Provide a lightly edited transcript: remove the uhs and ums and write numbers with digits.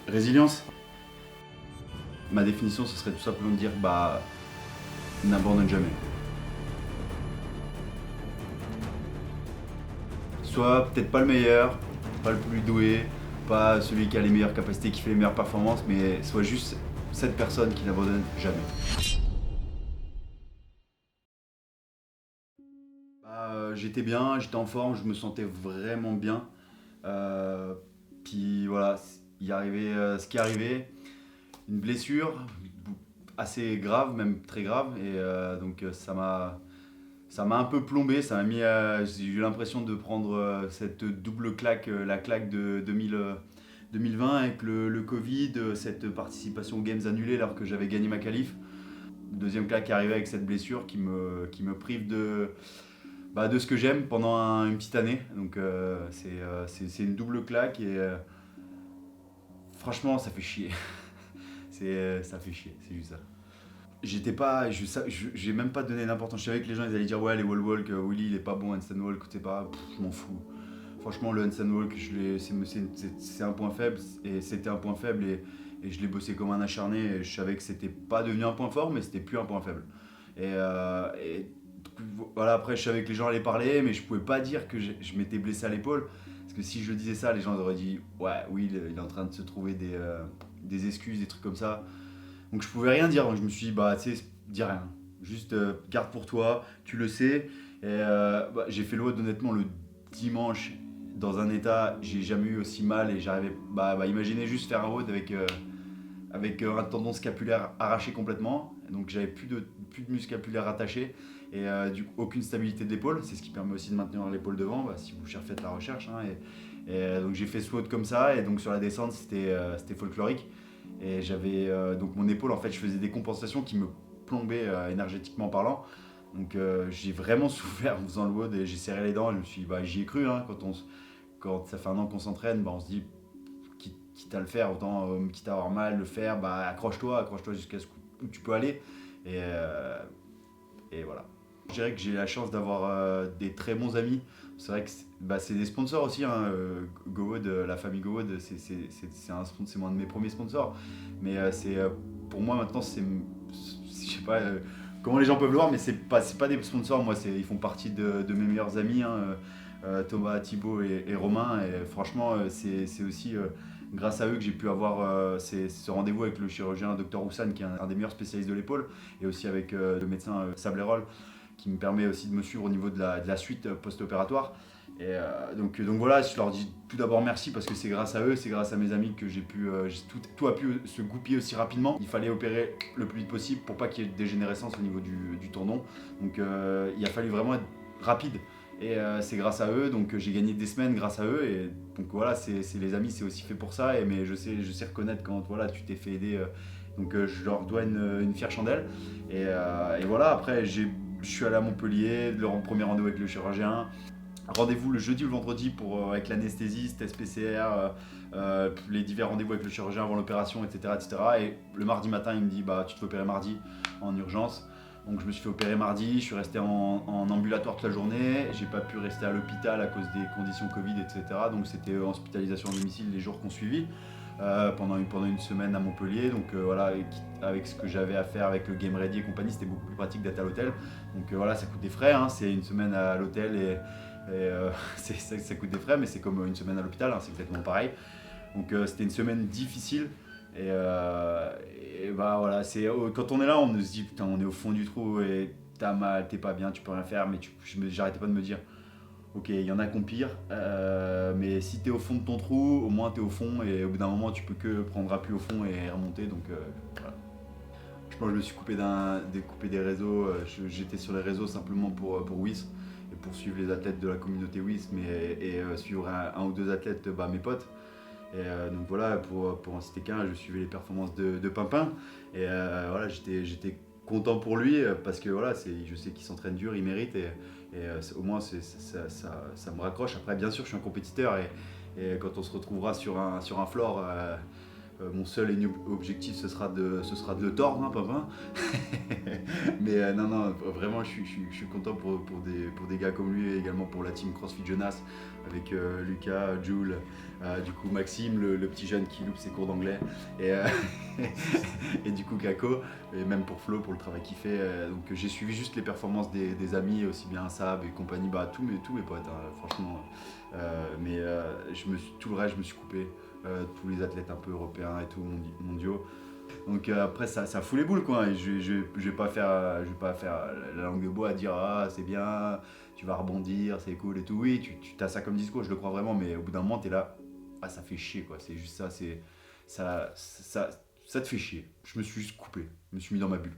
Résilience, ma définition, ce serait tout simplement de dire n'abandonne jamais. Sois peut-être pas le meilleur, pas le plus doué, pas celui qui a les meilleures capacités, qui fait les meilleures performances, mais sois juste cette personne qui n'abandonne jamais. J'étais bien, j'étais en forme, je me sentais vraiment bien. Euh, Puis voilà, il arrivait ce qui arrivait, une blessure assez grave, même très grave, et ça m'a un peu plombé, ça m'a mis j'ai eu l'impression de prendre cette double claque, la claque de 2020 avec le Covid, cette participation aux Games annulée alors que j'avais gagné ma qualif. Deuxième claque qui arrivait avec cette blessure qui me prive de ce que j'aime pendant une petite année. Donc c'est une double claque et franchement ça fait chier. Ça fait chier, c'est juste ça. J'étais pas, j'ai même pas donné d'importance. Je savais que les gens ils allaient dire ouais les wall walk, Willy il est pas bon handstand walk, c'est pas, je m'en fous. Franchement le handstand walk, c'est un point faible et c'était un point faible et je l'ai bossé comme un acharné et je savais que c'était pas devenu un point fort mais c'était plus un point faible. Et voilà, après je savais que les gens allaient parler mais je pouvais pas dire que je m'étais blessé à l'épaule parce que si je disais ça les gens auraient dit ouais oui il est en train de se trouver des excuses, des trucs comme ça. Donc je pouvais rien dire, donc je me suis dit, tu sais, dis rien. Juste garde pour toi, tu le sais. Et j'ai fait le WOD honnêtement le dimanche dans un état, j'ai jamais eu aussi mal et j'arrivais, imaginez juste faire un WOD avec un tendon scapulaire arraché complètement. Donc j'avais plus de muscle scapulaire attaché et du coup aucune stabilité de l'épaule. C'est ce qui permet aussi de maintenir l'épaule devant, si vous faites la recherche. Hein, donc j'ai fait ce WOD comme ça et donc sur la descente c'était folklorique. Et j'avais donc mon épaule, en fait, je faisais des compensations qui me plombaient énergétiquement parlant. Donc j'ai vraiment souffert en faisant le WOD et j'ai serré les dents. Je me suis dit, j'y ai cru. Hein, quand ça fait un an qu'on s'entraîne, on se dit, quitte à le faire, autant quitte à avoir mal, le faire, accroche-toi jusqu'à où tu peux aller. Et, euh, et voilà. Je dirais que j'ai la chance d'avoir des très bons amis. C'est vrai que c'est des sponsors aussi. Hein, GoWood, la famille GoWood, c'est un de mes premiers sponsors. Mais pour moi maintenant, je sais pas comment les gens peuvent le voir, mais c'est pas des sponsors. Moi, ils font partie de mes meilleurs amis, hein, Thomas, Thibaut et Romain. Et franchement, c'est aussi grâce à eux que j'ai pu avoir ce rendez-vous avec le chirurgien Dr Roussan, qui est un des meilleurs spécialistes de l'épaule, et aussi avec le médecin Sablerol, qui me permet aussi de me suivre au niveau de la suite post-opératoire. Et donc voilà, je leur dis tout d'abord merci parce que c'est grâce à eux, c'est grâce à mes amis que tout a pu se goupiller aussi rapidement. Il fallait opérer le plus vite possible pour pas qu'il y ait de dégénérescence au niveau du tendon. Donc il a fallu vraiment être rapide. Et c'est grâce à eux, donc j'ai gagné des semaines grâce à eux. Et donc voilà, c'est les amis, c'est aussi fait pour ça. Mais je sais reconnaître quand voilà, tu t'es fait aider. Donc je leur dois une fière chandelle. Et voilà, après je suis allé à Montpellier, le premier rendez-vous avec le chirurgien. Rendez-vous le jeudi ou le vendredi avec l'anesthésiste, test PCR, les divers rendez-vous avec le chirurgien avant l'opération, etc., etc. Et le mardi matin, il me dit tu te fais opérer mardi en urgence. Donc je me suis fait opérer mardi, je suis resté en ambulatoire toute la journée, j'ai pas pu rester à l'hôpital à cause des conditions Covid, etc. Donc c'était hospitalisation à domicile les jours qu'on suivit pendant une semaine à Montpellier. Donc voilà, avec ce que j'avais à faire avec le Game Ready et compagnie, c'était beaucoup plus pratique d'être à l'hôtel. Donc voilà, ça coûte des frais, hein, c'est une semaine à l'hôtel et ça coûte des frais, mais c'est comme une semaine à l'hôpital, hein, c'est exactement pareil. Donc c'était une semaine difficile. Et voilà, quand on est là, on se dit putain, on est au fond du trou et t'as mal, t'es pas bien, tu peux rien faire, mais j'arrêtais pas de me dire ok, il y en a qui ont pire, mais si t'es au fond de ton trou, au moins t'es au fond et au bout d'un moment tu peux que prendre appui au fond et remonter. Donc voilà. Je pense que je me suis coupé des réseaux, j'étais sur les réseaux simplement pour WIS et pour suivre les athlètes de la communauté WIS, et suivre un ou deux athlètes, mes potes. Et donc voilà, pour en citer qu'un, je suivais les performances de Pimpin. Et voilà, j'étais content pour lui parce que voilà, je sais qu'il s'entraîne dur, il mérite. Et au moins, ça me raccroche. Après, bien sûr, je suis un compétiteur et quand on se retrouvera sur un floor, Mon seul et unique objectif, ce sera de le tordre, hein, papa. Mais non, vraiment, je suis content pour des gars comme lui et également pour la team CrossFit Jonas avec Lucas, Jules, du coup Maxime, le petit jeune qui loupe ses cours d'anglais, et, et du coup Kako, et même pour Flo, pour le travail qu'il fait. Donc j'ai suivi juste les performances des amis, aussi bien Sab et compagnie, bah tous mes potes, hein, franchement. Tout le reste, je me suis coupé. Tous les athlètes un peu européens et tout, mondiaux. Donc après, ça fout les boules, quoi. Et je vais pas faire la langue de bois à dire ah c'est bien, tu vas rebondir, c'est cool et tout. Oui, tu as ça comme discours, je le crois vraiment, mais au bout d'un moment, t'es là, ah ça fait chier, quoi. C'est juste ça, ça te fait chier. Je me suis juste coupé, je me suis mis dans ma bulle.